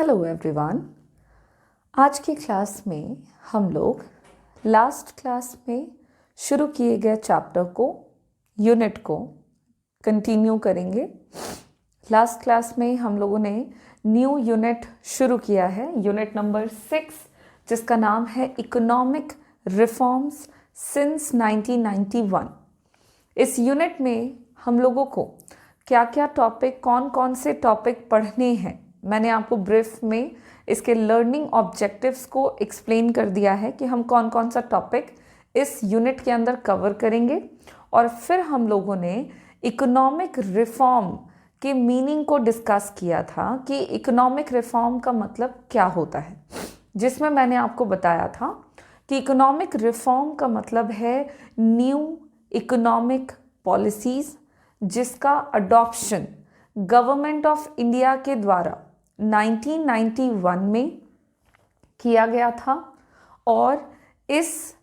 Hello everyone. आज की class में हम लोग लास्ट क्लास में शुरू किए गए चैप्टर को, यूनिट को कंटिन्यू करेंगे। लास्ट क्लास में हम लोगों ने न्यू यूनिट शुरू किया है, यूनिट नंबर 6, जिसका नाम है इकोनॉमिक रिफॉर्म्स सिंस 1991। इस यूनिट में हम लोगों को क्या क्या टॉपिक, कौन कौन से टॉपिक पढ़ने हैं, मैंने आपको ब्रीफ में इसके लर्निंग ऑब्जेक्टिव्स को एक्सप्लेन कर दिया है कि हम कौन कौन सा टॉपिक इस यूनिट के अंदर कवर करेंगे। और फिर हम लोगों ने इकोनॉमिक रिफॉर्म के मीनिंग को डिस्कस किया था कि इकोनॉमिक रिफॉर्म का मतलब क्या होता है, जिसमें मैंने आपको बताया था कि इकोनॉमिक रिफॉर्म का मतलब है न्यू इकोनॉमिक पॉलिसीज़ जिसका अडॉप्शन गवर्नमेंट ऑफ इंडिया के द्वारा 1991 में किया गया था। और इस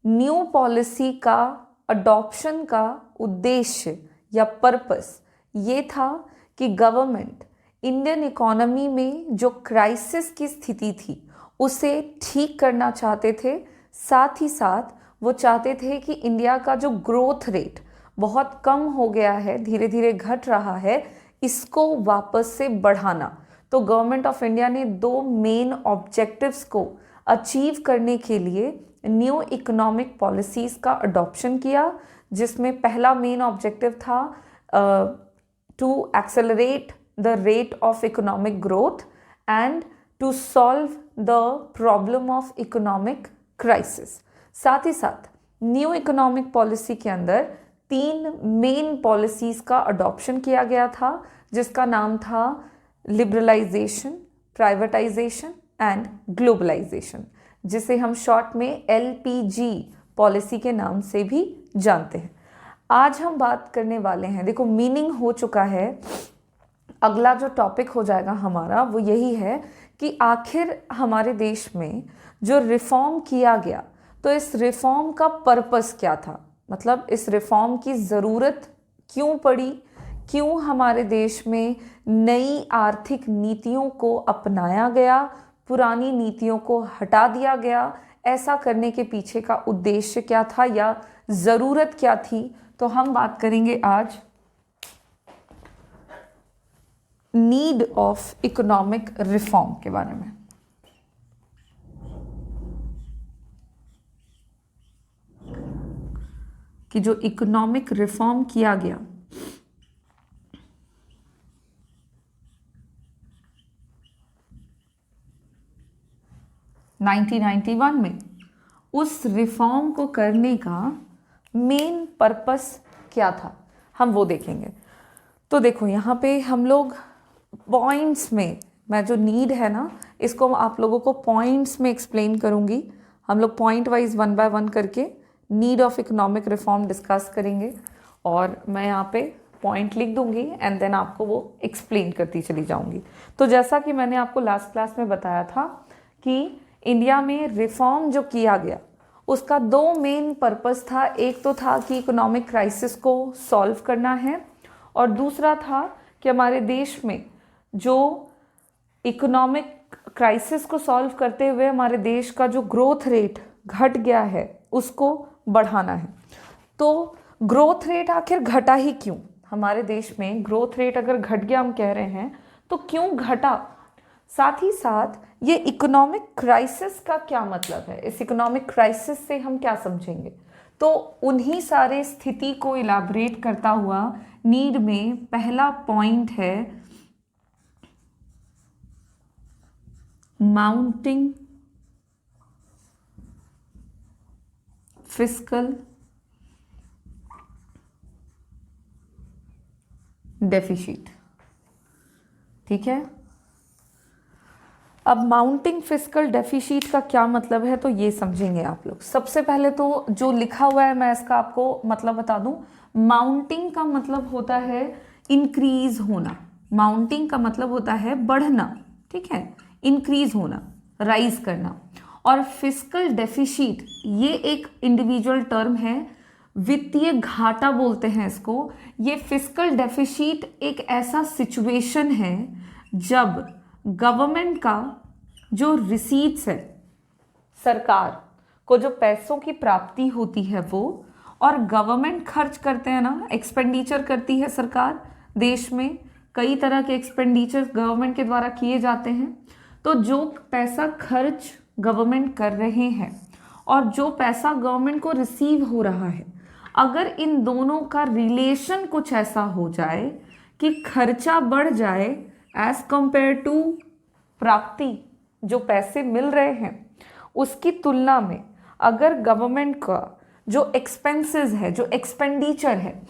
न्यू पॉलिसी का अडॉप्शन का उद्देश्य या पर्पस ये था कि गवर्नमेंट इंडियन इकोनॉमी में जो क्राइसिस की स्थिति थी उसे ठीक करना चाहते थे। साथ ही साथ वो चाहते थे कि इंडिया का जो ग्रोथ रेट बहुत कम हो गया है, धीरे धीरे घट रहा है, इसको वापस से बढ़ाना। तो गवर्नमेंट ऑफ इंडिया ने दो मेन ऑब्जेक्टिव्स को अचीव करने के लिए न्यू इकोनॉमिक पॉलिसीज़ का अडॉप्शन किया, जिसमें पहला मेन ऑब्जेक्टिव था to accelerate the rate of economic growth and to solve the problem of economic crisis. साथ ही साथ न्यू इकोनॉमिक पॉलिसी के अंदर 3 मेन पॉलिसीज़ का अडॉप्शन किया गया था, जिसका नाम था लिबरलाइजेशन, प्राइवेटाइजेशन एंड ग्लोबलाइजेशन, जिसे हम शॉर्ट में LPG पॉलिसी के नाम से भी जानते हैं। आज हम बात करने वाले हैं, देखो मीनिंग हो चुका है, अगला जो टॉपिक हो जाएगा हमारा वो यही है कि आखिर हमारे देश में जो रिफॉर्म किया गया तो इस रिफॉर्म का पर्पस क्या था, मतलब इस रिफॉर्म की ज़रूरत क्यों पड़ी, क्यों हमारे देश में नई आर्थिक नीतियों को अपनाया गया, पुरानी नीतियों को हटा दिया गया, ऐसा करने के पीछे का उद्देश्य क्या था या ज़रूरत क्या थी। तो हम बात करेंगे आज नीड ऑफ इकोनॉमिक रिफॉर्म के बारे में। कि जो इकोनॉमिक रिफॉर्म किया गया (1991) में, उस रिफॉर्म को करने का मेन पर्पस क्या था, हम वो देखेंगे। तो देखो यहाँ पे हम लोग पॉइंट्स में, मैं जो नीड है ना इसको आप लोगों को पॉइंट्स में एक्सप्लेन करूँगी। हम लोग पॉइंट वाइज 1 बाय 1 करके need of economic reform discuss करेंगे और मैं यहाँ पे पॉइंट लिख दूंगी एंड देन आपको वो एक्सप्लेन करती चली जाऊंगी। तो जैसा कि मैंने आपको लास्ट क्लास में बताया था कि इंडिया में रिफॉर्म जो किया गया उसका 2 मेन पर्पस था। एक तो था कि इकोनॉमिक क्राइसिस को सॉल्व करना है और दूसरा था कि हमारे देश में जो इकोनॉमिक क्राइसिस को सॉल्व करते हुए हमारे देश का जो ग्रोथ रेट घट गया है उसको बढ़ाना है। तो ग्रोथ रेट आखिर घटा ही क्यों, हमारे देश में ग्रोथ रेट अगर घट गया हम कह रहे हैं तो क्यों घटा, साथ ही साथ ये इकोनॉमिक क्राइसिस का क्या मतलब है, इस इकोनॉमिक क्राइसिस से हम क्या समझेंगे। तो उन्हीं सारे स्थिति को इलाबरेट करता हुआ नीड में पहला पॉइंट है माउंटिंग फिस्कल डेफिसिट। ठीक है, अब माउंटिंग फिस्कल डेफिसिट का क्या मतलब है तो ये समझेंगे आप लोग। सबसे पहले तो जो लिखा हुआ है मैं इसका आपको मतलब बता दूं। माउंटिंग का मतलब होता है इंक्रीज होना, माउंटिंग का मतलब होता है बढ़ना, ठीक है, इंक्रीज होना, राइज करना। और फिस्कल डेफिसिट ये एक इंडिविजुअल टर्म है, वित्तीय घाटा बोलते हैं इसको। ये फिस्कल डेफिसिट एक ऐसा सिचुएशन है जब गवर्नमेंट का जो रिसीट्स है, सरकार को जो पैसों की प्राप्ति होती है वो, और गवर्नमेंट खर्च करते हैं ना, एक्सपेंडिचर करती है सरकार, देश में कई तरह के एक्सपेंडिचर गवर्नमेंट के द्वारा किए जाते हैं। तो जो पैसा खर्च गवर्नमेंट कर रहे हैं और जो पैसा गवर्नमेंट को रिसीव हो रहा है, अगर इन दोनों का रिलेशन कुछ ऐसा हो जाए कि खर्चा बढ़ जाए एज कंपेयर टू प्राप्ति, जो पैसे मिल रहे हैं उसकी तुलना में अगर गवर्नमेंट का जो एक्सपेंसेस है, जो एक्सपेंडिचर है,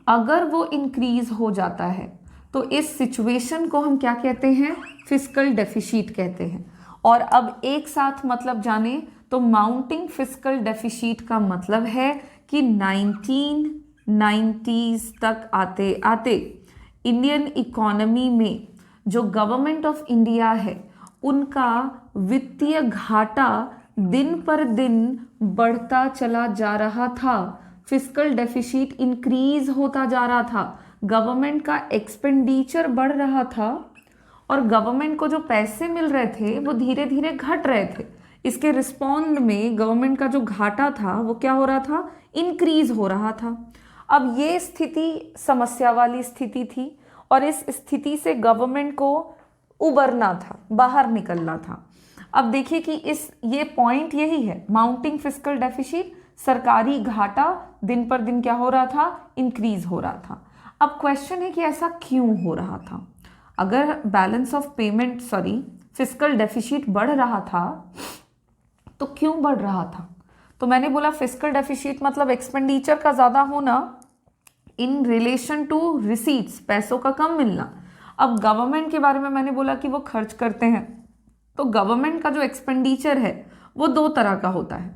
अगर वो इंक्रीज हो जाता है, तो इस सिचुएशन को हम क्या कहते हैं? फिस्कल डेफिसिट कहते हैं। और अब एक साथ मतलब जाने तो माउंटिंग फिस्कल डेफिसिट का मतलब है कि 1990s तक आते आते इंडियन इकोनॉमी में जो गवर्नमेंट ऑफ इंडिया है उनका वित्तीय घाटा दिन पर दिन बढ़ता चला जा रहा था, फिस्कल डेफिसिट इंक्रीज होता जा रहा था, गवर्नमेंट का एक्सपेंडिचर बढ़ रहा था और गवर्नमेंट को जो पैसे मिल रहे थे वो धीरे धीरे घट रहे थे। इसके रिस्पॉन्ड में गवर्नमेंट का जो घाटा था वो क्या हो रहा था? इंक्रीज हो रहा था। अब ये स्थिति समस्या वाली स्थिति थी और इस स्थिति से गवर्नमेंट को उबरना था, बाहर निकलना था। अब देखिए कि ये पॉइंट यही है, माउंटिंग फिस्कल डेफिसिट, सरकारी घाटा दिन पर दिन क्या हो रहा था? इंक्रीज हो रहा था। अब क्वेश्चन है कि ऐसा क्यों हो रहा था? अगर balance of payment fiscal deficit बढ़ रहा था तो क्यों बढ़ रहा था? तो मैंने बोला फिस्कल डेफिसिट मतलब एक्सपेंडिचर का ज़्यादा होना इन रिलेशन टू रिसीट्स, पैसों का कम मिलना। अब गवर्नमेंट के बारे में मैंने बोला कि वो खर्च करते हैं, तो गवर्नमेंट का जो एक्सपेंडिचर है वो दो तरह का होता है।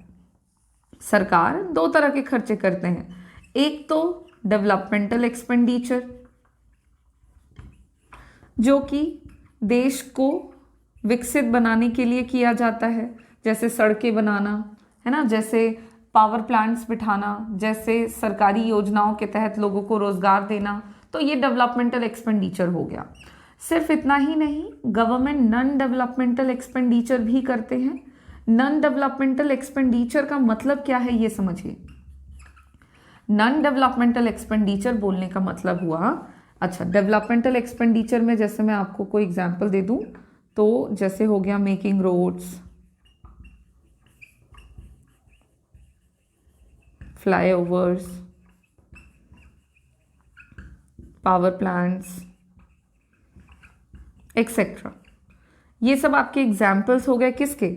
सरकार दो तरह के खर्चे करते हैं, एक तो डेवलपमेंटल एक्सपेंडिचर जो कि देश को विकसित बनाने के लिए किया जाता है, जैसे सड़कें बनाना है ना, जैसे पावर प्लांट्स बिठाना, जैसे सरकारी योजनाओं के तहत लोगों को रोजगार देना, तो ये डेवलपमेंटल एक्सपेंडिचर हो गया। सिर्फ इतना ही नहीं, गवर्नमेंट नॉन डेवलपमेंटल एक्सपेंडिचर भी करते हैं। नॉन डेवलपमेंटल एक्सपेंडिचर का मतलब क्या है ये समझिए। नॉन डेवलपमेंटल एक्सपेंडिचर बोलने का मतलब हुआ, अच्छा डेवलपमेंटल एक्सपेंडिचर में जैसे मैं आपको कोई एग्जांपल दे दूं तो जैसे हो गया making roads, flyovers, power plants etcetera, ये सब आपके एग्जाम्पल्स हो गए किसके?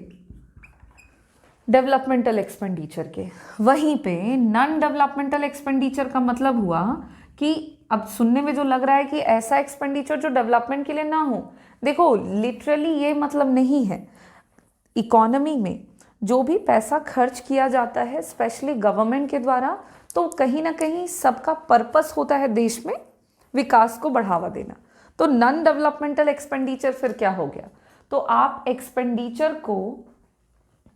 डेवलपमेंटल एक्सपेंडिचर के। वहीं पे नॉन डेवलपमेंटल एक्सपेंडिचर का मतलब हुआ कि अब सुनने में जो लग रहा है कि ऐसा एक्सपेंडिचर जो डेवलपमेंट के लिए ना हो, देखो लिटरली ये मतलब नहीं है। इकोनॉमी में जो भी पैसा खर्च किया जाता है स्पेशली गवर्नमेंट के द्वारा, तो कहीं ना कहीं सबका पर्पस होता है देश में विकास को बढ़ावा देना। तो नॉन डेवलपमेंटल एक्सपेंडिचर फिर क्या हो गया? तो आप एक्सपेंडिचर को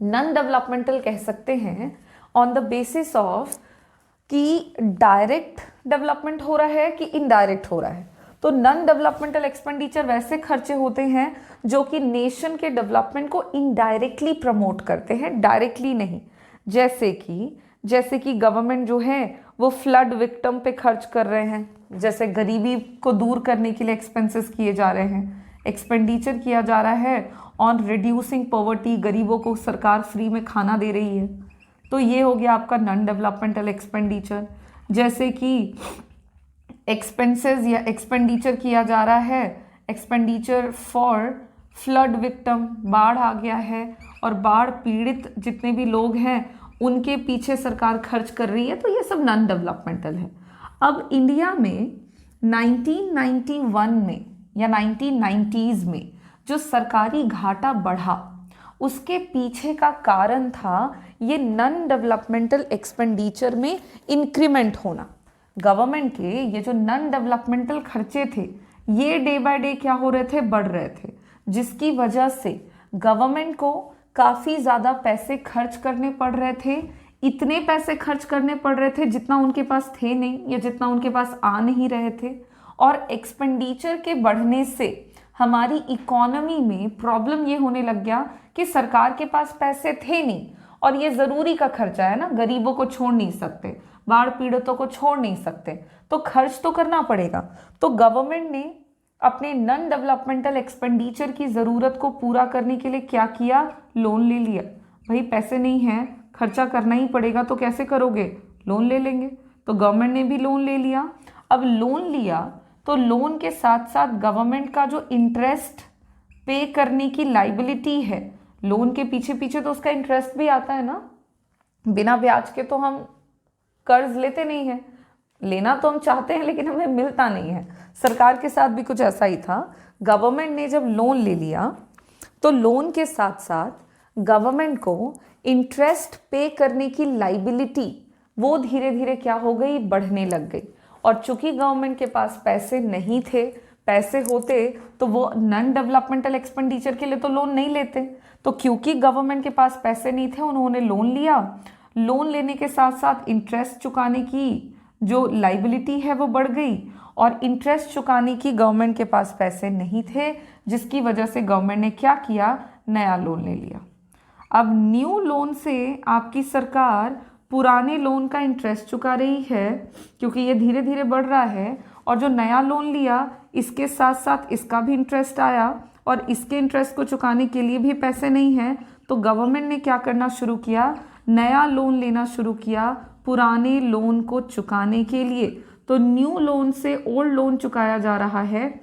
नॉन डेवलपमेंटल कह सकते हैं ऑन द बेसिस ऑफ कि डायरेक्ट डेवलपमेंट हो रहा है कि इनडायरेक्ट हो रहा है। तो नॉन डेवलपमेंटल एक्सपेंडिचर वैसे खर्चे होते हैं जो कि नेशन के डेवलपमेंट को इनडायरेक्टली प्रमोट करते हैं, डायरेक्टली नहीं। जैसे कि गवर्नमेंट जो है वो फ्लड विक्टिम पे खर्च कर रहे हैं, जैसे गरीबी को दूर करने के लिए एक्सपेंसेस किए जा रहे हैं, एक्सपेंडिचर किया जा रहा है ऑन रिड्यूसिंग पॉवर्टी, गरीबों को सरकार फ्री में खाना दे रही है, तो ये हो गया आपका नॉन डेवलपमेंटल एक्सपेंडिचर। जैसे कि एक्सपेंसेस या एक्सपेंडिचर किया जा रहा है, एक्सपेंडिचर फॉर फ्लड विक्टिम, बाढ़ आ गया है और बाढ़ पीड़ित जितने भी लोग हैं उनके पीछे सरकार खर्च कर रही है, तो ये सब नॉन डेवलपमेंटल है। अब इंडिया में 1991 में या 1990s में जो सरकारी घाटा बढ़ा, उसके पीछे का कारण था ये नॉन डेवलपमेंटल एक्सपेंडिचर में इंक्रीमेंट होना। गवर्नमेंट के ये जो नॉन डेवलपमेंटल खर्चे थे ये डे बाय डे क्या हो रहे थे? बढ़ रहे थे, जिसकी वजह से गवर्नमेंट को काफ़ी ज़्यादा पैसे खर्च करने पड़ रहे थे। इतने पैसे खर्च करने पड़ रहे थे जितना उनके पास थे नहीं या जितना उनके पास आ नहीं रहे थे। और एक्सपेंडिचर के बढ़ने से हमारी इकोनॉमी में प्रॉब्लम ये होने लग गया कि सरकार के पास पैसे थे नहीं, और ये ज़रूरी का खर्चा है ना, गरीबों को छोड़ नहीं सकते, बाढ़ पीड़ितों को छोड़ नहीं सकते, तो खर्च तो करना पड़ेगा। तो गवर्नमेंट ने अपने नॉन डेवलपमेंटल एक्सपेंडिचर की ज़रूरत को पूरा करने के लिए क्या किया, लोन ले लिया। भाई पैसे नहीं हैं, खर्चा करना ही पड़ेगा, तो कैसे करोगे, लोन ले लेंगे। तो गवर्नमेंट ने भी लोन ले लिया। अब लोन लिया तो लोन के साथ साथ गवर्नमेंट का जो इंटरेस्ट पे करने की लाइबिलिटी है, लोन के पीछे पीछे तो उसका इंटरेस्ट भी आता है ना, बिना ब्याज के तो हम कर्ज लेते नहीं हैं, लेना तो हम चाहते हैं लेकिन हमें मिलता नहीं है। सरकार के साथ भी कुछ ऐसा ही था। गवर्नमेंट ने जब लोन ले लिया तो लोन के साथ साथ गवर्नमेंट को इंटरेस्ट पे करने की लाइबिलिटी वो धीरे धीरे क्या हो गई, बढ़ने लग गई। और चूंकि गवर्नमेंट के पास पैसे नहीं थे, पैसे होते तो वो नॉन डेवलपमेंटल एक्सपेंडिचर के लिए तो लोन नहीं लेते। तो क्योंकि गवर्नमेंट के पास पैसे नहीं थे, उन्होंने लोन लिया। लोन लेने के साथ साथ इंटरेस्ट चुकाने की जो लाइबिलिटी है वो बढ़ गई, और इंटरेस्ट चुकाने की गवर्नमेंट के पास पैसे नहीं थे, जिसकी वजह से गवर्नमेंट ने क्या किया, नया लोन ले लिया। अब न्यू लोन से आपकी सरकार पुराने लोन का इंटरेस्ट चुका रही है, क्योंकि ये धीरे धीरे बढ़ रहा है, और जो नया लोन लिया इसके साथ साथ इसका भी इंटरेस्ट आया, और इसके इंटरेस्ट को चुकाने के लिए भी पैसे नहीं हैं। तो गवर्नमेंट ने क्या करना शुरू किया, नया लोन लेना शुरू किया पुराने लोन को चुकाने के लिए। तो न्यू लोन से ओल्ड लोन चुकाया जा रहा है,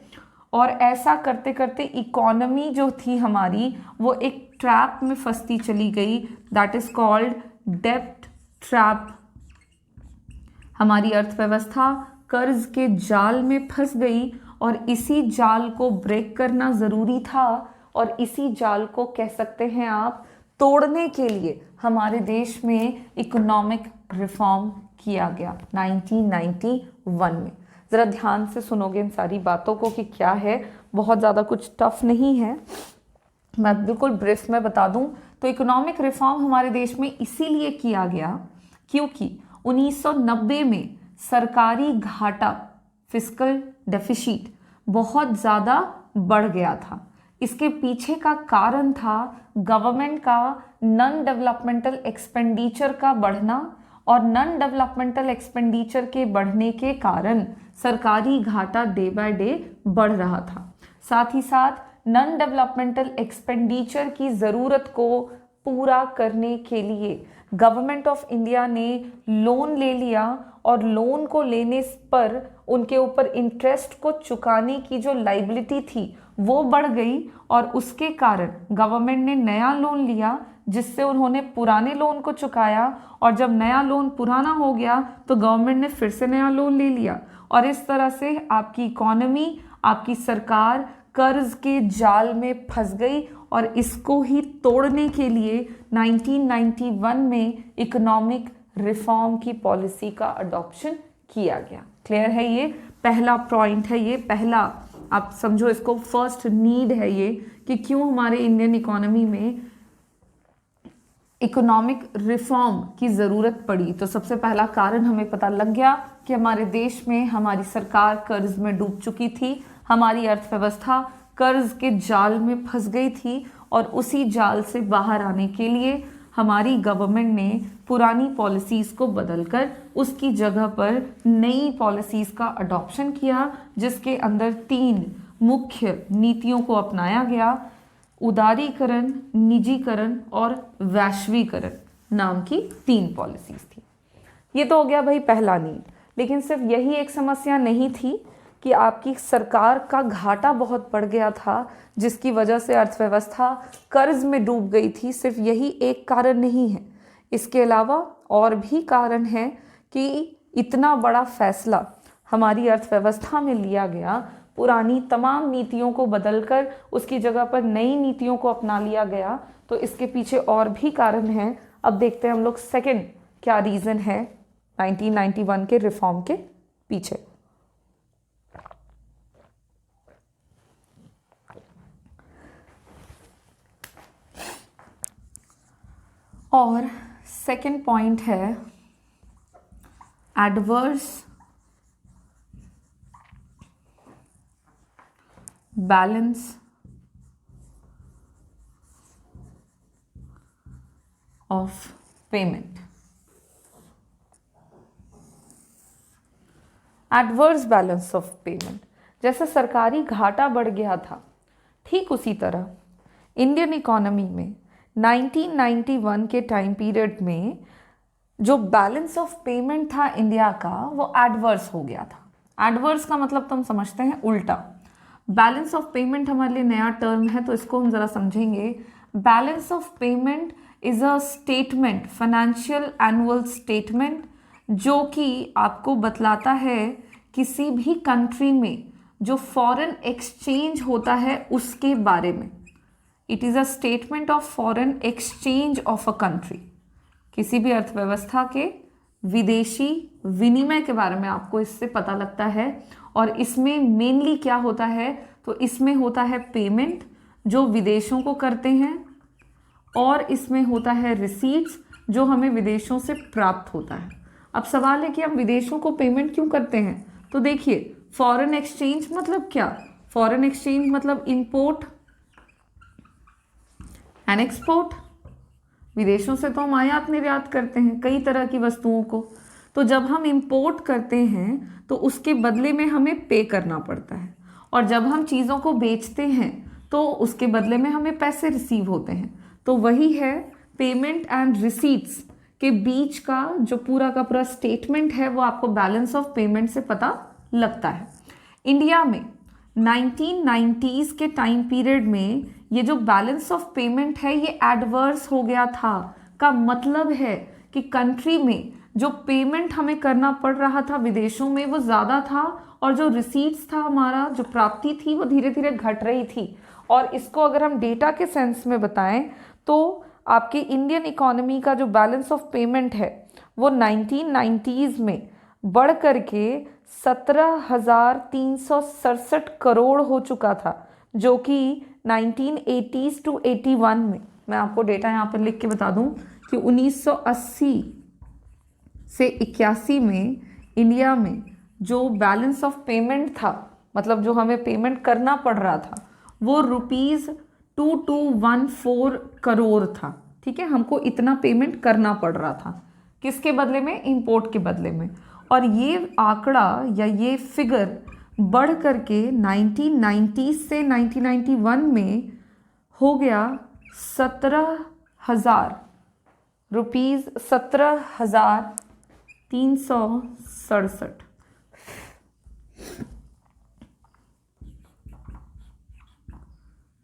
और ऐसा करते करते इकोनॉमी जो थी हमारी वो एक ट्रैप में फंसती चली गई, दैट इज कॉल्ड डेब्ट ट्रैप। हमारी अर्थव्यवस्था कर्ज के जाल में फंस गई, और इसी जाल को ब्रेक करना ज़रूरी था, और इसी जाल को कह सकते हैं आप तोड़ने के लिए हमारे देश में इकोनॉमिक रिफॉर्म किया गया 1991 में। ज़रा ध्यान से सुनोगे इन सारी बातों को कि क्या है, बहुत ज़्यादा कुछ टफ नहीं है, मैं बिल्कुल ब्रीफ में बता दूं। तो इकोनॉमिक रिफॉर्म हमारे देश में इसीलिए किया गया क्योंकि 1990 में सरकारी घाटा, फिस्कल डेफिसिट बहुत ज़्यादा बढ़ गया था। इसके पीछे का कारण था गवर्नमेंट का नॉन डेवलपमेंटल एक्सपेंडिचर का बढ़ना, और नॉन डेवलपमेंटल एक्सपेंडिचर के बढ़ने के कारण सरकारी घाटा डे बाय डे बढ़ रहा था। साथ ही साथ नॉन डेवलपमेंटल एक्सपेंडिचर की ज़रूरत को पूरा करने के लिए गवर्नमेंट ऑफ इंडिया ने लोन ले लिया, और लोन को लेने पर उनके ऊपर इंटरेस्ट को चुकाने की जो लाइबिलिटी थी वो बढ़ गई, और उसके कारण गवर्नमेंट ने नया लोन लिया, जिससे उन्होंने पुराने लोन को चुकाया, और जब नया लोन पुराना हो गया तो गवर्नमेंट ने फिर से नया लोन ले लिया, और इस तरह से आपकी इकोनॉमी, आपकी सरकार कर्ज के जाल में फंस गई। और इसको ही तोड़ने के लिए 1991 में इकोनॉमिक रिफॉर्म की पॉलिसी का अडॉप्शन किया गया। क्लियर है? ये पहला पॉइंट है, ये पहला आप समझो इसको फर्स्ट नीड है ये, कि क्यों हमारे इंडियन इकोनॉमी में इकोनॉमिक रिफॉर्म की ज़रूरत पड़ी। तो सबसे पहला कारण हमें पता लग गया कि हमारे देश में हमारी सरकार कर्ज में डूब चुकी थी, हमारी अर्थव्यवस्था कर्ज के जाल में फंस गई थी, और उसी जाल से बाहर आने के लिए हमारी गवर्नमेंट ने पुरानी पॉलिसीज़ को बदलकर उसकी जगह पर नई पॉलिसीज़ का अडॉप्शन किया, जिसके अंदर 3 मुख्य नीतियों को अपनाया गया, उदारीकरण, निजीकरण और वैश्वीकरण नाम की 3 पॉलिसीज़ थी। ये तो हो गया भाई पहला नीड। लेकिन सिर्फ यही एक समस्या नहीं थी कि आपकी सरकार का घाटा बहुत बढ़ गया था, जिसकी वजह से अर्थव्यवस्था कर्ज में डूब गई थी। सिर्फ यही एक कारण नहीं है, इसके अलावा और भी कारण हैं कि इतना बड़ा फैसला हमारी अर्थव्यवस्था में लिया गया, पुरानी तमाम नीतियों को बदलकर उसकी जगह पर नई नीतियों को अपना लिया गया। तो इसके पीछे और भी कारण हैं। अब देखते हैं हम लोग सेकंड क्या रीज़न है 1991 के रिफॉर्म के पीछे। और सेकंड पॉइंट है adverse balance of payment. Adverse balance of payment, जैसे सरकारी घाटा बढ़ गया था, ठीक उसी तरह इंडियन इकोनॉमी में 1991 के टाइम पीरियड में जो बैलेंस ऑफ पेमेंट था इंडिया का, वो एडवर्स हो गया था। एडवर्स का मतलब तो हम समझते हैं उल्टा। बैलेंस ऑफ पेमेंट हमारे लिए नया टर्म है, तो इसको हम ज़रा समझेंगे। Balance of payment is a statement, financial annual statement, जो कि आपको बतलाता है किसी भी कंट्री में जो फॉरेन एक्सचेंज होता है उसके बारे में। It is a statement of foreign exchange of a country. किसी भी अर्थव्यवस्था के विदेशी विनिमय के बारे में आपको इससे पता लगता है। और इसमें मेनली क्या होता है, तो इसमें होता है पेमेंट जो विदेशों को करते हैं, और इसमें होता है रिसीट्स जो हमें विदेशों से प्राप्त होता है। अब सवाल है कि हम विदेशों को पेमेंट क्यों करते हैं? तो देखिए, फॉरेन एक्सचेंज मतलब क्या? फॉरेन एक्सचेंज मतलब इंपोर्ट एंड एक्सपोर्ट। विदेशों से तो हम आयात निर्यात करते हैं कई तरह की वस्तुओं को, तो जब हम इंपोर्ट करते हैं तो उसके बदले में हमें पे करना पड़ता है, और जब हम चीज़ों को बेचते हैं तो उसके बदले में हमें पैसे रिसीव होते हैं। तो वही है पेमेंट एंड रिसीट्स के बीच का जो पूरा का पूरा स्टेटमेंट है, वो आपको बैलेंस ऑफ पेमेंट से पता लगता है। इंडिया में 1990s के टाइम पीरियड में ये जो बैलेंस ऑफ पेमेंट है ये एडवर्स हो गया था। का मतलब है कि कंट्री में जो पेमेंट हमें करना पड़ रहा था विदेशों में वो ज़्यादा था, और जो रिसीट्स था हमारा, जो प्राप्ति थी, वो धीरे धीरे घट रही थी। और इसको अगर हम डेटा के सेंस में बताएं तो आपके इंडियन इकोनॉमी का जो बैलेंस ऑफ पेमेंट है वो 1990s में बढ़ करके 17,367 करोड़ हो चुका था, जो कि 1980s to 81 में, मैं आपको डेटा यहाँ पर लिख के बता दूं कि 1980 से 81 में इंडिया में जो बैलेंस ऑफ पेमेंट था, मतलब जो हमें पेमेंट करना पड़ रहा था, वो ₹2214 करोड़ था। ठीक है, हमको इतना पेमेंट करना पड़ रहा था, किसके बदले में? इंपोर्ट के बदले में। और ये आंकड़ा या ये फिगर बढ़ करके 1990 से 1991 में हो गया 17,367।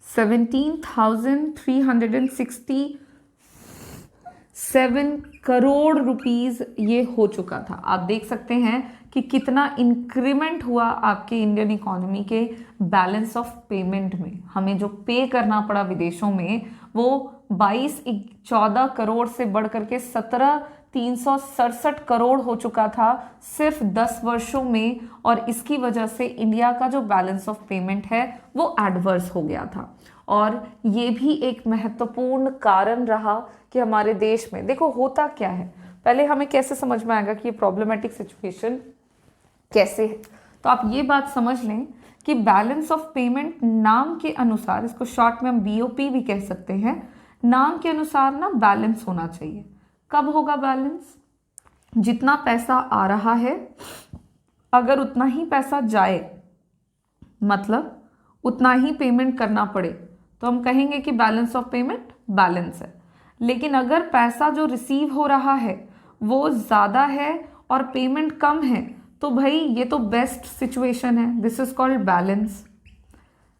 17,367 करोड़ रुपीस ये हो चुका था। आप देख सकते हैं कि कितना इंक्रीमेंट हुआ आपके इंडियन इकोनॉमी के बैलेंस ऑफ पेमेंट में। हमें जो पे करना पड़ा विदेशों में वो 22-14 करोड़ से बढ़ करके 17,367 करोड़ हो चुका था सिर्फ 10 वर्षों में। और इसकी वजह से इंडिया का जो बैलेंस ऑफ पेमेंट है वो एडवर्स हो गया था। और ये भी एक महत्वपूर्ण कारण रहा कि हमारे देश में, देखो होता क्या है, पहले हमें कैसे समझ में आएगा कि ये प्रॉब्लमेटिक सिचुएशन कैसे है। तो आप ये बात समझ लें कि बैलेंस ऑफ पेमेंट नाम के अनुसार, इसको शॉर्ट में हम BOP भी कह सकते हैं, नाम के अनुसार ना बैलेंस होना चाहिए। कब होगा बैलेंस? जितना पैसा आ रहा है अगर उतना ही पैसा जाए, मतलब उतना ही पेमेंट करना पड़े, तो हम कहेंगे कि बैलेंस ऑफ पेमेंट बैलेंस है। लेकिन अगर पैसा जो रिसीव हो रहा है वो ज़्यादा है और पेमेंट कम है, तो भाई ये तो बेस्ट सिचुएशन है, this is called balance.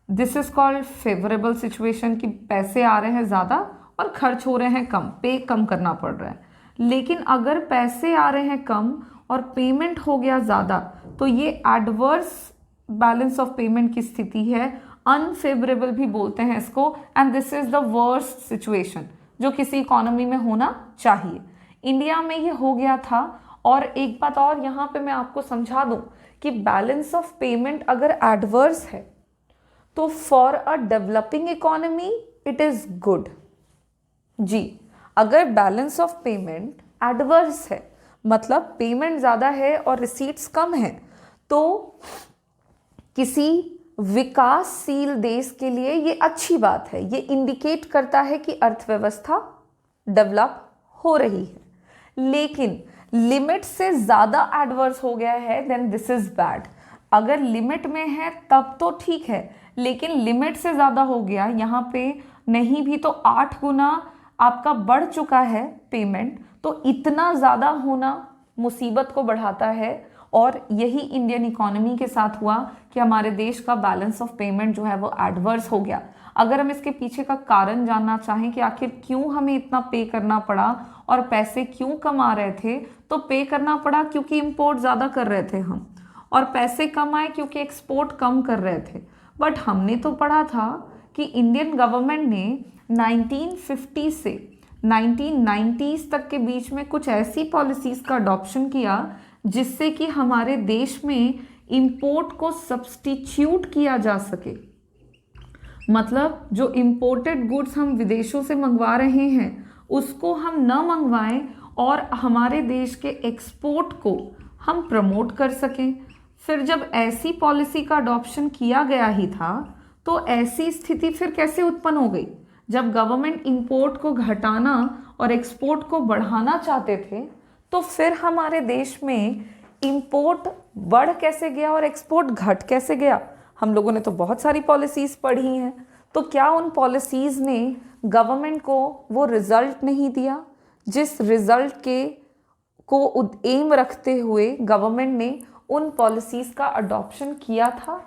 This is called favourable situation कि पैसे आ रहे हैं ज़्यादा और खर्च हो रहे हैं कम, पे कम करना पड़ रहा है। लेकिन अगर पैसे आ रहे हैं कम और पेमेंट हो गया ज़्यादा, तो ये एडवर्स बैलेंस ऑफ पेमेंट की स्थिति है, अनफेवरेबल भी बोलते हैं इसको। And this is the worst situation जो किसी इकोनॉमी में होना चाहिए। इंडिया में ये हो गया था। और एक बात और यहाँ पे मैं आपको समझा दूं कि बैलेंस ऑफ पेमेंट अगर एडवर्स है तो for a developing economy it is good ji. अगर बैलेंस ऑफ पेमेंट एडवर्स है, मतलब पेमेंट ज़्यादा है और रिसीट्स कम है, तो किसी विकासशील देश के लिए ये अच्छी बात है, ये इंडिकेट करता है कि अर्थव्यवस्था डेवलप हो रही है। लेकिन लिमिट से ज़्यादा एडवर्स हो गया है देन दिस इज़ बैड। अगर लिमिट में है तब तो ठीक है, लेकिन लिमिट से ज़्यादा हो गया, यहाँ पे नहीं भी तो 8 गुना आपका बढ़ चुका है पेमेंट, तो इतना ज़्यादा होना मुसीबत को बढ़ाता है। और यही इंडियन इकोनॉमी के साथ हुआ कि हमारे देश का बैलेंस ऑफ पेमेंट जो है वो एडवर्स हो गया। अगर हम इसके पीछे का कारण जानना चाहें कि आखिर क्यों हमें इतना पे करना पड़ा और पैसे क्यों कम आ रहे थे, तो पे करना पड़ा क्योंकि इंपोर्ट ज़्यादा कर रहे थे हम, और पैसे कम आए क्योंकि एक्सपोर्ट कम कर रहे थे। बट हमने तो पढ़ा था कि इंडियन गवर्नमेंट ने 1950 से 1990s तक के बीच में कुछ ऐसी पॉलिसीज़ का अडॉप्शन किया जिससे कि हमारे देश में इंपोर्ट को सब्स्टिट्यूट किया जा सके। मतलब जो इंपोर्टेड गुड्स हम विदेशों से मंगवा रहे हैं उसको हम न मंगवाएं और हमारे देश के एक्सपोर्ट को हम प्रमोट कर सकें। फिर जब ऐसी पॉलिसी का अडॉप्शन किया गया ही था तो ऐसी स्थिति फिर कैसे उत्पन्न हो गई, जब गवर्नमेंट इंपोर्ट को घटाना और एक्सपोर्ट को बढ़ाना चाहते थे तो फिर हमारे देश में इंपोर्ट बढ़ कैसे गया और एक्सपोर्ट घट कैसे गया। हम लोगों ने तो बहुत सारी पॉलिसीज़ पढ़ी हैं, तो क्या उन पॉलिसीज़ ने गवर्नमेंट को वो रिजल्ट नहीं दिया जिस रिजल्ट के को एम रखते हुए गवर्नमेंट ने उन पॉलिसीज़ का अडॉप्शन किया था?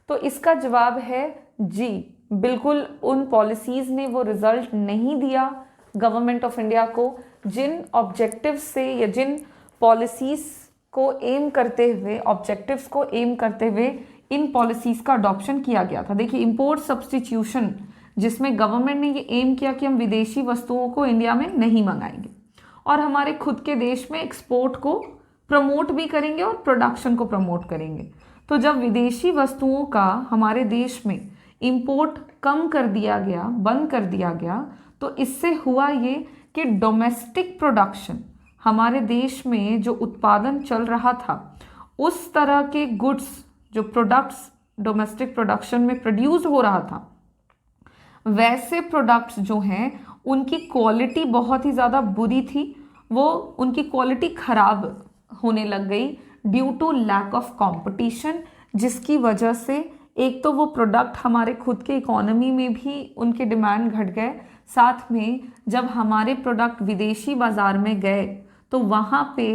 तो इसका जवाब है जी, बिल्कुल उन पॉलिसीज़ ने वो रिजल्ट नहीं दिया गवर्नमेंट ऑफ इंडिया को जिन ऑब्जेक्टिव्स से या जिन पॉलिसीज़ को एम करते हुए, ऑब्जेक्टिव्स को एम करते हुए इन पॉलिसीज़ का अडॉप्शन किया गया था। देखिए, इंपोर्ट सब्स्टिट्यूशन, जिसमें गवर्नमेंट ने ये एम किया कि हम विदेशी वस्तुओं को इंडिया में नहीं मंगाएंगे और हमारे खुद के देश में एक्सपोर्ट को प्रमोट भी करेंगे और प्रोडक्शन को प्रमोट करेंगे। तो जब विदेशी वस्तुओं का हमारे देश में इंपोर्ट कम कर दिया गया, बंद कर दिया गया, तो इससे हुआ ये कि डोमेस्टिक प्रोडक्शन, हमारे देश में जो उत्पादन चल रहा था उस तरह के गुड्स, जो प्रोडक्ट्स डोमेस्टिक प्रोडक्शन में प्रोड्यूस हो रहा था, वैसे प्रोडक्ट्स जो हैं उनकी क्वालिटी बहुत ही ज़्यादा बुरी थी। वो उनकी क्वालिटी ख़राब होने लग गई due to lack of competition, जिसकी वजह से एक तो वो प्रोडक्ट हमारे खुद के इकोनॉमी में भी उनके डिमांड घट गए, साथ में जब हमारे प्रोडक्ट विदेशी बाज़ार में गए तो वहाँ पे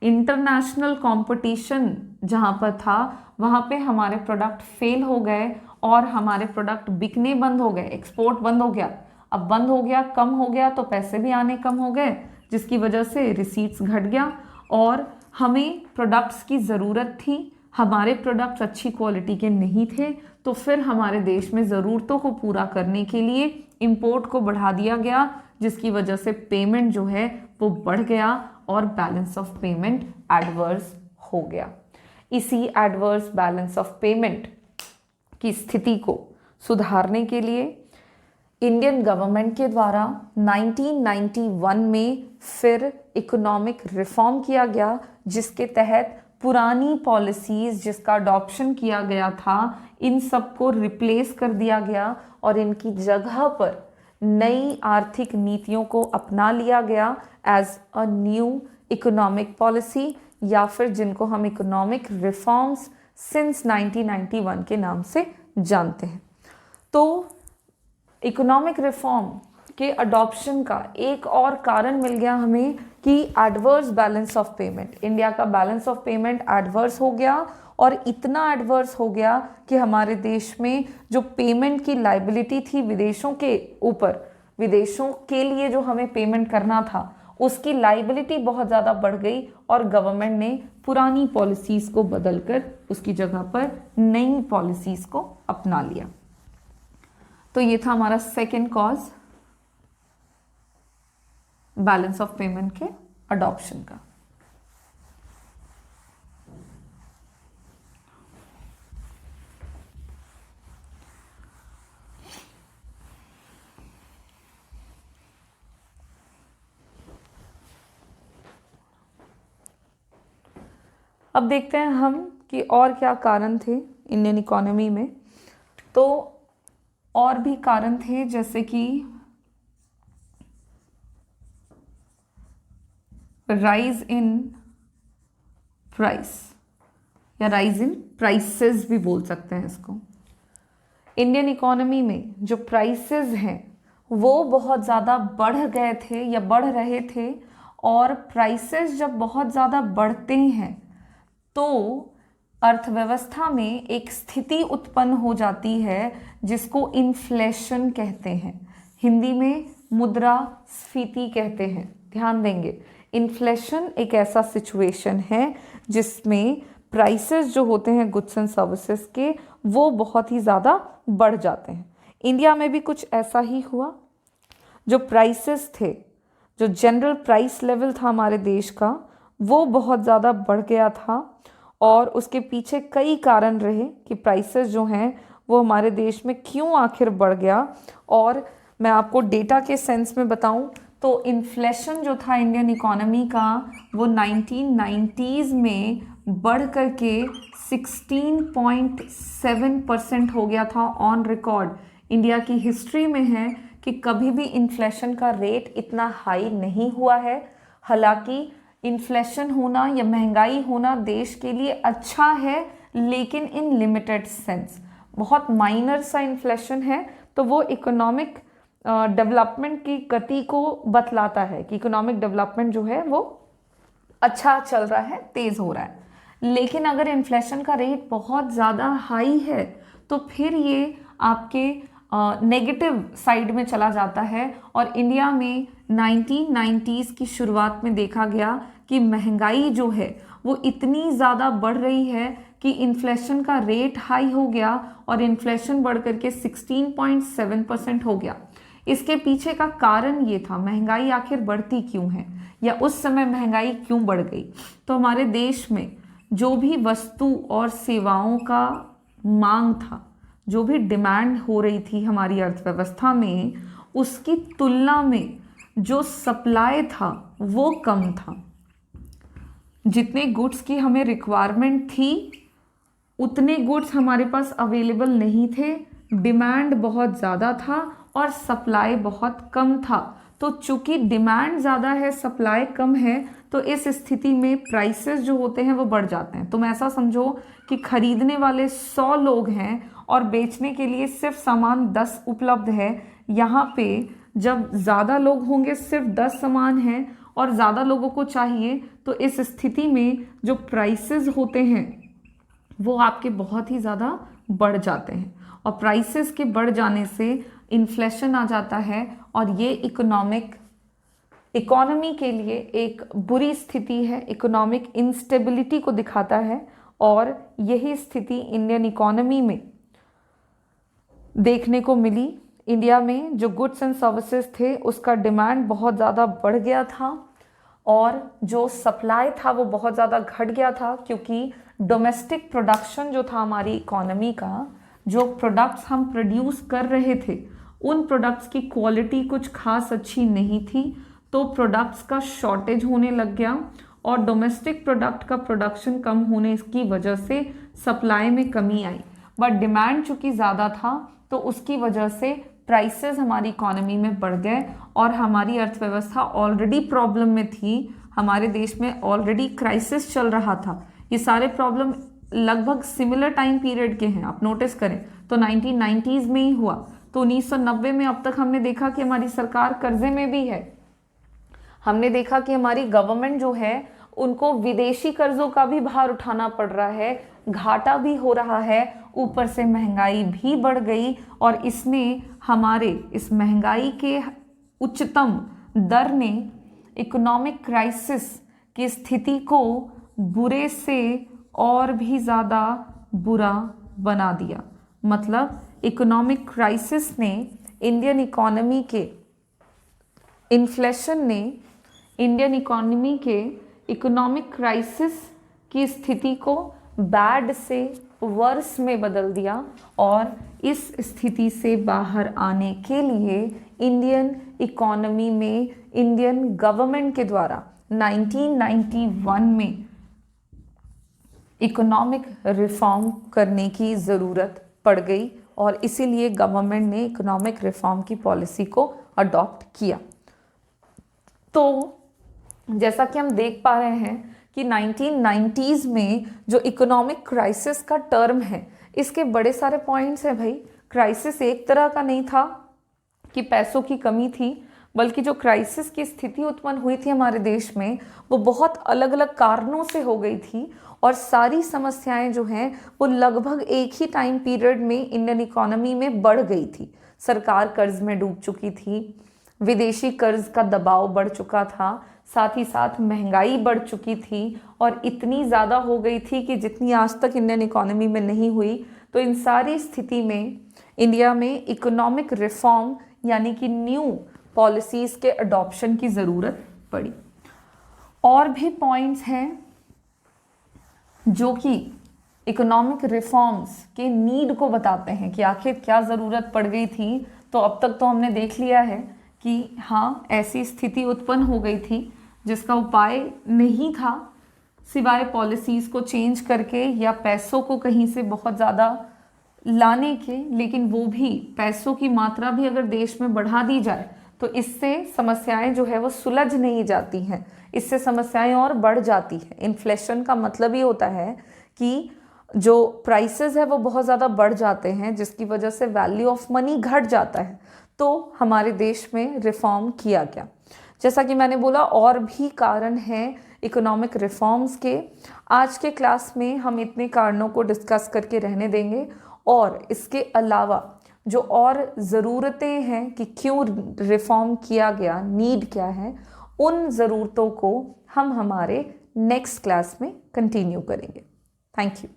इंटरनेशनल कंपटीशन जहाँ पर था वहाँ पे हमारे प्रोडक्ट फेल हो गए और हमारे प्रोडक्ट बिकने बंद हो गए, एक्सपोर्ट बंद हो गया। अब बंद हो गया, कम हो गया, तो पैसे भी आने कम हो गए, जिसकी वजह से रिसीट्स घट गया और हमें प्रोडक्ट्स की ज़रूरत थी, हमारे प्रोडक्ट्स अच्छी क्वालिटी के नहीं थे, तो फिर हमारे देश में ज़रूरतों को पूरा करने के लिए इंपोर्ट को बढ़ा दिया गया, जिसकी वजह से पेमेंट जो है वो बढ़ गया और बैलेंस ऑफ पेमेंट एडवर्स हो गया। इसी एडवर्स बैलेंस ऑफ पेमेंट की स्थिति को सुधारने के लिए इंडियन गवर्नमेंट के द्वारा 1991 में फिर इकोनॉमिक रिफॉर्म किया गया, जिसके तहत पुरानी पॉलिसीज़ जिसका अडॉप्शन किया गया था इन सब को रिप्लेस कर दिया गया और इनकी जगह पर नई आर्थिक नीतियों को अपना लिया गया as a new economic policy, या फिर जिनको हम इकोनॉमिक रिफॉर्म्स सिंस 1991 के नाम से जानते हैं। तो इकोनॉमिक रिफॉर्म के अडॉप्शन का एक और कारण मिल गया हमें कि adverse balance of payment, India का बैलेंस ऑफ पेमेंट एडवर्स हो गया और इतना एडवर्स हो गया कि हमारे देश में जो पेमेंट की लाइबिलिटी थी विदेशों के ऊपर, विदेशों के लिए जो हमें पेमेंट करना था उसकी लाइबिलिटी बहुत ज़्यादा बढ़ गई और गवर्नमेंट ने पुरानी पॉलिसीज़ को बदलकर उसकी जगह पर नई पॉलिसीज़ को अपना लिया। तो ये था हमारा second cause balance of payment के अडॉप्शन का। अब देखते हैं हम कि और क्या कारण थे इंडियन इकोनॉमी में। तो और भी कारण थे, जैसे कि राइज इन प्राइस या राइज इन प्राइसेस भी बोल सकते हैं इसको। इंडियन इकोनॉमी में जो प्राइसेस हैं वो बहुत ज़्यादा बढ़ गए थे या बढ़ रहे थे, और प्राइसेस जब बहुत ज़्यादा बढ़ते हैं तो अर्थव्यवस्था में एक स्थिति उत्पन्न हो जाती है जिसको इन्फ्लेशन कहते हैं, हिंदी में मुद्रास्फीति कहते हैं। ध्यान देंगे, इन्फ्लेशन एक ऐसा सिचुएशन है जिसमें प्राइसेस जो होते हैं गुड्स एंड सर्विसेज के वो बहुत ही ज़्यादा बढ़ जाते हैं। इंडिया में भी कुछ ऐसा ही हुआ। जो प्राइसेस थे, जो जनरल प्राइस लेवल था हमारे देश का, वो बहुत ज़्यादा बढ़ गया था, और उसके पीछे कई कारण रहे कि प्राइसेस जो हैं वो हमारे देश में क्यों आखिर बढ़ गया। और मैं आपको डेटा के सेंस में बताऊं तो इन्फ्लेशन जो था इंडियन इकोनॉमी का वो 1990s में बढ़ करके 16.7% हो गया था ऑन रिकॉर्ड। इंडिया की हिस्ट्री में है कि कभी भी इन्फ्लेशन का रेट इतना हाई नहीं हुआ है। हालांकि इन्फ्लेशन होना या महंगाई होना देश के लिए अच्छा है, लेकिन इन लिमिटेड सेंस। बहुत माइनर सा इन्फ्लेशन है तो वो इकोनॉमिक डेवलपमेंट की गति को बतलाता है कि इकोनॉमिक डेवलपमेंट जो है वो अच्छा चल रहा है, तेज़ हो रहा है। लेकिन अगर इन्फ्लेशन का रेट बहुत ज़्यादा हाई है तो फिर ये आपके नेगेटिव साइड में चला जाता है। और इंडिया में 1990s की शुरुआत में देखा गया कि महंगाई जो है वो इतनी ज़्यादा बढ़ रही है कि इन्फ्लेशन का रेट हाई हो गया और इन्फ्लेशन बढ़ करके 16.7% हो गया। इसके पीछे का कारण ये था, महंगाई आखिर बढ़ती क्यों है या उस समय महंगाई क्यों बढ़ गई। तो हमारे देश में जो भी वस्तु और सेवाओं का मांग था, जो भी डिमांड हो रही थी हमारी अर्थव्यवस्था में, उसकी तुलना में जो सप्लाई था वो कम था। जितने गुड्स की हमें रिक्वायरमेंट थी उतने गुड्स हमारे पास अवेलेबल नहीं थे, डिमांड बहुत ज़्यादा था और सप्लाई बहुत कम था। तो चूंकि डिमांड ज़्यादा है, सप्लाई कम है, तो इस स्थिति में प्राइसेस जो होते हैं वो बढ़ जाते हैं। तुम ऐसा समझो कि खरीदने वाले 100 लोग हैं और बेचने के लिए सिर्फ सामान 10 उपलब्ध है। यहाँ पे जब ज़्यादा लोग होंगे, सिर्फ 10 सामान हैं और ज़्यादा लोगों को चाहिए, तो इस स्थिति में जो प्राइसेस होते हैं वो आपके बहुत ही ज़्यादा बढ़ जाते हैं। और प्राइसेस के बढ़ जाने से इन्फ्लेशन आ जाता है और ये इकोनॉमी के लिए एक बुरी स्थिति है, इकोनॉमिक इंस्टेबिलिटी को दिखाता है। और यही स्थिति इंडियन इकोनॉमी में देखने को मिली। इंडिया में जो गुड्स एंड सर्विसेज थे उसका डिमांड बहुत ज़्यादा बढ़ गया था और जो सप्लाई था वो बहुत ज़्यादा घट गया था, क्योंकि डोमेस्टिक प्रोडक्शन जो था हमारी इकोनॉमी का, जो प्रोडक्ट्स हम प्रोड्यूस कर रहे थे उन प्रोडक्ट्स की क्वालिटी कुछ खास अच्छी नहीं थी, तो प्रोडक्ट्स का शॉर्टेज होने लग गया और डोमेस्टिक प्रोडक्ट का प्रोडक्शन कम होने की वजह से सप्लाई में कमी आई। बट डिमांड चूँकि ज़्यादा था तो उसकी वजह से प्राइसेस हमारी इकोनॉमी में बढ़ गए और हमारी अर्थव्यवस्था ऑलरेडी प्रॉब्लम में थी। हमारे देश में ऑलरेडी क्राइसिस चल रहा था। ये सारे प्रॉब्लम लगभग सिमिलर टाइम पीरियड के हैं। आप नोटिस करें तो 1990s में ही हुआ, तो 1990 में अब तक हमने देखा कि हमारी सरकार कर्जे में भी है। हमने देखा कि हमारी गवर्नमेंट जो है उनको विदेशी कर्जों का भी भार उठाना पड़ रहा है, घाटा भी हो रहा है, ऊपर से महंगाई भी बढ़ गई और इसने हमारे इस महंगाई के उच्चतम दर ने इकोनॉमिक क्राइसिस की स्थिति को बुरे से और भी ज़्यादा बुरा बना दिया। मतलब इकोनॉमिक क्राइसिस ने इंडियन इकोनॉमी के, इन्फ्लेशन ने इंडियन इकोनॉमी के इकोनॉमिक क्राइसिस की स्थिति को बैड से वर्स में बदल दिया और इस स्थिति से बाहर आने के लिए इंडियन इकोनॉमी में इंडियन गवर्नमेंट के द्वारा 1991 में इकोनॉमिक रिफॉर्म करने की ज़रूरत पड़ गई और इसीलिए गवर्नमेंट ने इकोनॉमिक रिफॉर्म की पॉलिसी को अडॉप्ट किया। तो जैसा कि हम देख पा रहे हैं कि 1990s में जो इकोनॉमिक क्राइसिस का टर्म है, इसके बड़े सारे पॉइंट्स हैं भाई। क्राइसिस एक तरह का नहीं था कि पैसों की कमी थी, बल्कि जो क्राइसिस की स्थिति उत्पन्न हुई थी हमारे देश में, वो बहुत अलग अलग कारणों से हो गई थी और सारी समस्याएं जो हैं वो लगभग एक ही टाइम पीरियड में इंडियन इकोनॉमी में बढ़ गई थी। सरकार कर्ज में डूब चुकी थी, विदेशी कर्ज का दबाव बढ़ चुका था, साथ ही साथ महंगाई बढ़ चुकी थी और इतनी ज़्यादा हो गई थी कि जितनी आज तक इंडियन इकोनॉमी में नहीं हुई। तो इन सारी स्थिति में इंडिया में इकोनॉमिक रिफॉर्म यानी कि न्यू पॉलिसीज़ के अडॉप्शन की ज़रूरत पड़ी। और भी पॉइंट्स हैं जो कि इकोनॉमिक रिफॉर्म्स के नीड को बताते हैं कि आखिर क्या ज़रूरत पड़ गई थी। तो अब तक तो हमने देख लिया है कि हाँ, ऐसी स्थिति उत्पन्न हो गई थी जिसका उपाय नहीं था सिवाय पॉलिसीज़ को चेंज करके या पैसों को कहीं से बहुत ज़्यादा लाने के। लेकिन वो भी पैसों की मात्रा भी अगर देश में बढ़ा दी जाए तो इससे समस्याएं जो है वो सुलझ नहीं जाती हैं, इससे समस्याएं और बढ़ जाती हैं। इन्फ्लेशन का मतलब ये होता है कि जो प्राइसेस है वो बहुत ज़्यादा बढ़ जाते हैं, जिसकी वजह से वैल्यू ऑफ मनी घट जाता है। तो हमारे देश में रिफॉर्म किया गया। जैसा कि मैंने बोला, और भी कारण हैं इकोनॉमिक रिफॉर्म्स के। आज के क्लास में हम इतने कारणों को डिस्कस करके रहने देंगे और इसके अलावा जो और ज़रूरतें हैं कि क्यों रिफॉर्म किया गया, नीड क्या है, उन ज़रूरतों को हम हमारे नेक्स्ट क्लास में कंटिन्यू करेंगे। Thank you.